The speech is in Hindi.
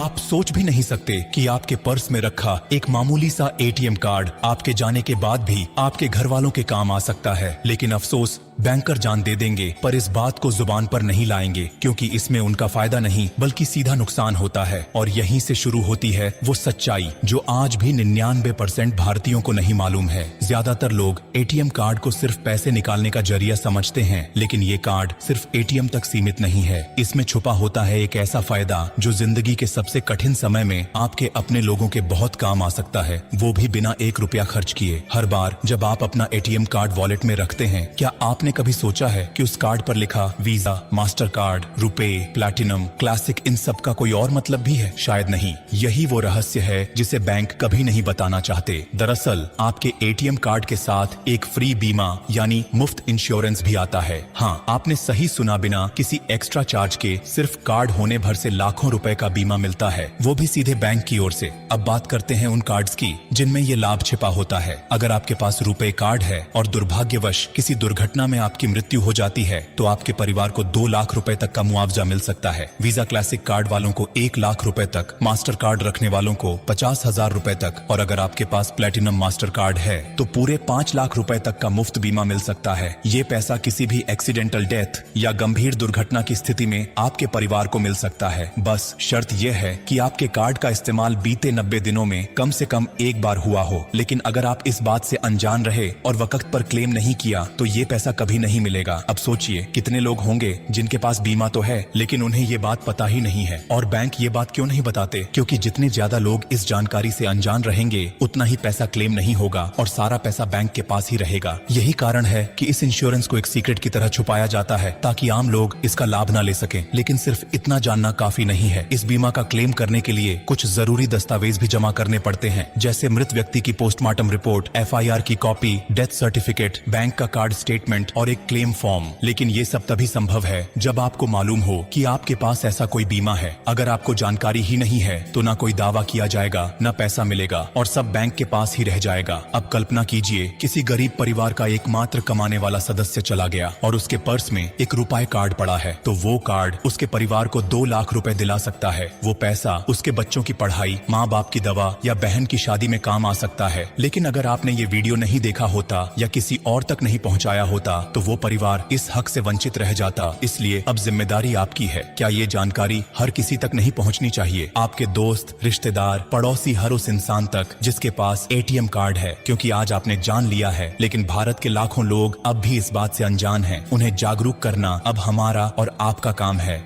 आप सोच भी नहीं सकते कि आपके पर्स में रखा एक मामूली सा एटीएम कार्ड आपके जाने के बाद भी आपके घर वालों के काम आ सकता है। लेकिन अफसोस, बैंकर जान दे देंगे पर इस बात को जुबान पर नहीं लाएंगे, क्योंकि इसमें उनका फायदा नहीं बल्कि सीधा नुकसान होता है। और यहीं से शुरू होती है वो सच्चाई जो आज भी 99% भारतीयों को नहीं मालूम है। ज्यादातर लोग एटीएम कार्ड को सिर्फ पैसे निकालने का जरिया समझते हैं, लेकिन ये कार्ड सिर्फ एटीएम तक सीमित नहीं है। इसमें छुपा होता है एक ऐसा फायदा जो जिंदगी के सबसे कठिन समय में आपके अपने लोगों के बहुत काम आ सकता है, वो भी बिना 1 रुपया खर्च किए। हर बार जब आप अपना एटीएम कार्ड वॉलेट में रखते हैं, क्या आपने कभी सोचा है कि उस कार्ड पर लिखा Visa, Mastercard, RuPay, platinum, classic, इन सब का कोई और मतलब भी है? शायद नहीं। यही वो रहस्य है जिसे बैंक कभी नहीं बताना चाहते। दरअसल आपके एटीएम कार्ड के साथ एक फ्री बीमा यानी मुफ्त इंश्योरेंस भी आता है। हाँ, आपने सही सुना, बिना किसी एक्स्ट्रा चार्ज के सिर्फ कार्ड होने भर से लाखों रुपए का बीमा मिलता है, वो भी सीधे बैंक की ओर से। अब बात करते हैं उन कार्ड्स की जिनमें ये लाभ छिपा होता है। अगर आपके पास रुपे कार्ड है और दुर्भाग्यवश किसी दुर्घटना में आपकी मृत्यु हो जाती है, तो आपके परिवार को 2 लाख रुपए तक का मुआवजा मिल सकता है। वीजा क्लासिक कार्ड वालों को 1 लाख रुपए तक, मास्टर कार्ड रखने वालों को 50,000 रुपए तक, और अगर आपके पास प्लेटिनम मास्टर कार्ड है तो पूरे 5 लाख रुपए तक का मुफ्त बीमा मिल सकता है। ये पैसा किसी भी एक्सीडेंटल डेथ या गंभीर दुर्घटना की स्थिति में आपके परिवार को मिल सकता है। बस शर्त यह है कि आपके कार्ड का इस्तेमाल बीते 90 दिनों में कम से कम एक बार हुआ हो। लेकिन अगर आप इस बात से अनजान रहे और वक्त पर क्लेम नहीं किया तो ये पैसा कभी नहीं मिलेगा। अब सोचिए कितने लोग होंगे जिनके पास बीमा तो है लेकिन उन्हें ये बात पता ही नहीं है। और बैंक ये बात क्यों नहीं बताते? क्योंकि जितने ज्यादा लोग इस जानकारी से अनजान रहेंगे उतना ही पैसा क्लेम नहीं होगा और सारा पैसा बैंक के पास ही रहेगा। यही कारण है कि इस इंश्योरेंस को एक सीक्रेट की तरह छुपाया जाता है ताकि आम लोग इसका लाभ ना ले सकें। लेकिन सिर्फ इतना जानना काफी नहीं है। इस बीमा का क्लेम करने के लिए कुछ जरूरी दस्तावेज भी जमा करने पड़ते हैं, जैसे मृत व्यक्ति की पोस्टमार्टम रिपोर्ट, FIR की कॉपी, डेथ सर्टिफिकेट, बैंक का कार्ड स्टेटमेंट और एक क्लेम फॉर्म। लेकिन ये सब तभी संभव है जब आपको मालूम हो कि आपके पास ऐसा कोई बीमा है। अगर आपको जानकारी ही नहीं है तो ना कोई दावा किया जाएगा, ना पैसा मिलेगा और सब बैंक के पास ही रह जाएगा। अब कल्पना कीजिए किसी गरीब परिवार का एकमात्र कमाने वाला सदस्य चला गया और उसके पर्स में एक रुपए कार्ड पड़ा है, तो वो कार्ड उसके परिवार को 2 लाख रुपए दिला सकता है। वो पैसा उसके बच्चों की पढ़ाई, माँ बाप की दवा या बहन की शादी में काम आ सकता है। लेकिन अगर आपने ये वीडियो नहीं देखा होता या किसी और तक नहीं पहुंचाया होता तो वो परिवार इस हक से वंचित रह जाता। इसलिए अब जिम्मेदारी आपकी है। क्या ये जानकारी हर किसी तक नहीं पहुंचनी चाहिए? आपके दोस्त, रिश्तेदार, पड़ोसी, हर उस इंसान तक जिसके पास एटीएम कार्ड है। क्योंकि आज आपने जान लिया है, लेकिन भारत के लाखों लोग अब भी इस बात से अनजान हैं। उन्हें जागरूक करना अब हमारा और आपका काम है।